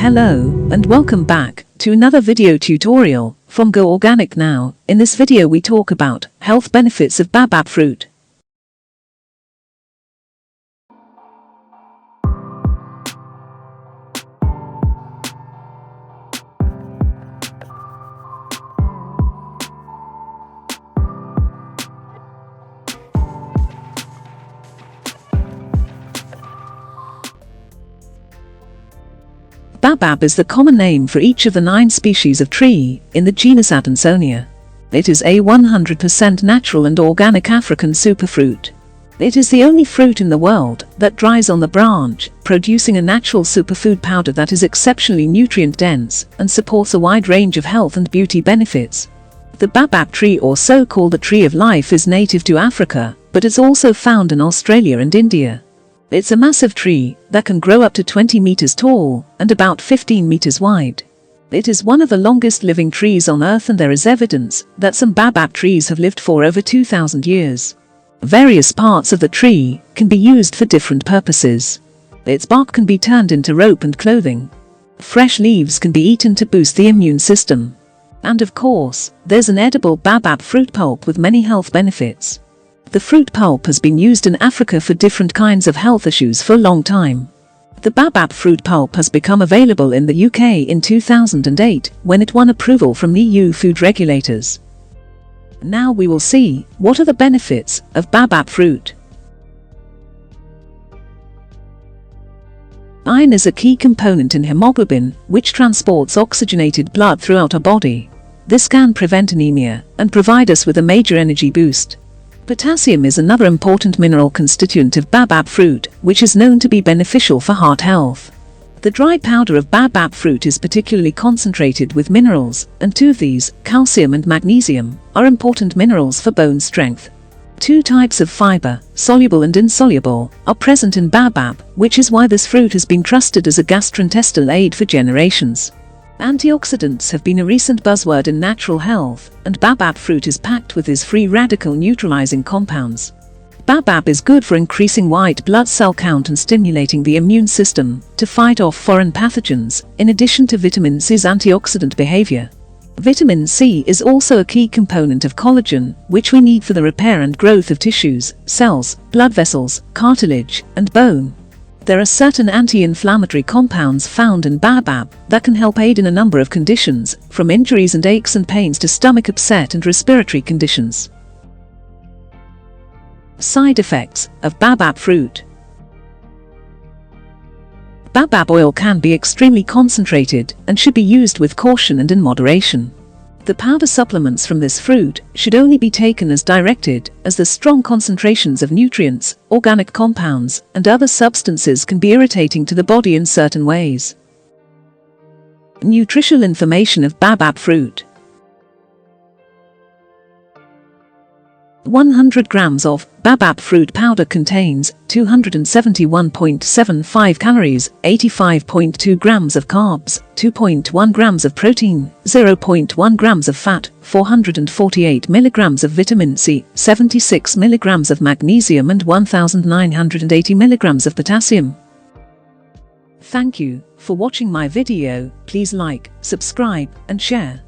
Hello, and welcome back to another video tutorial from GoOrganicNow. In this video we talk about health benefits of Baobab fruit. Baobab is the common name for each of the 9 species of tree in the genus Adansonia. It is a 100% natural and organic African superfruit. It is the only fruit in the world that dries on the branch, producing a natural superfood powder that is exceptionally nutrient-dense and supports a wide range of health and beauty benefits. The Baobab tree, or so-called the tree of life, is native to Africa, but is also found in Australia and India. It's a massive tree that can grow up to 20 meters tall and about 15 meters wide. It is one of the longest living trees on Earth, and there is evidence that some Baobab trees have lived for over 2,000 years. Various parts of the tree can be used for different purposes. Its bark can be turned into rope and clothing. Fresh leaves can be eaten to boost the immune system. And of course, there's an edible Baobab fruit pulp with many health benefits. The fruit pulp has been used in Africa for different kinds of health issues for a long time. The Baobab fruit pulp has become available in the UK in 2008 when it won approval from the EU food regulators. Now we will see what are the benefits of Baobab fruit. Iron is a key component in hemoglobin, which transports oxygenated blood throughout our body. This can prevent anemia and provide us with a major energy boost. Potassium is another important mineral constituent of Baobab fruit, which is known to be beneficial for heart health. The dry powder of Baobab fruit is particularly concentrated with minerals, and 2 of these, calcium and magnesium, are important minerals for bone strength. 2 types of fiber, soluble and insoluble, are present in Baobab, which is why this fruit has been trusted as a gastrointestinal aid for generations. Antioxidants have been a recent buzzword in natural health, and Baobab fruit is packed with these free radical neutralizing compounds. Baobab is good for increasing white blood cell count and stimulating the immune system to fight off foreign pathogens, in addition to vitamin C's antioxidant behavior. Vitamin C is also a key component of collagen, which we need for the repair and growth of tissues, cells, blood vessels, cartilage, and bone. There are certain anti-inflammatory compounds found in Baobab that can help aid in a number of conditions, from injuries and aches and pains to stomach upset and respiratory conditions. Side effects of Baobab fruit. Baobab oil can be extremely concentrated and should be used with caution and in moderation. The powder supplements from this fruit should only be taken as directed, as the strong concentrations of nutrients, organic compounds, and other substances can be irritating to the body in certain ways. Nutritional information of Baobab fruit. 100 grams of Baobab fruit powder contains 271.75 calories, 85.2 grams of carbs, 2.1 grams of protein, 0.1 grams of fat, 448 milligrams of vitamin C, 76 milligrams of magnesium, and 1980 milligrams of potassium. Thank you for watching my video. Please like, subscribe, and share.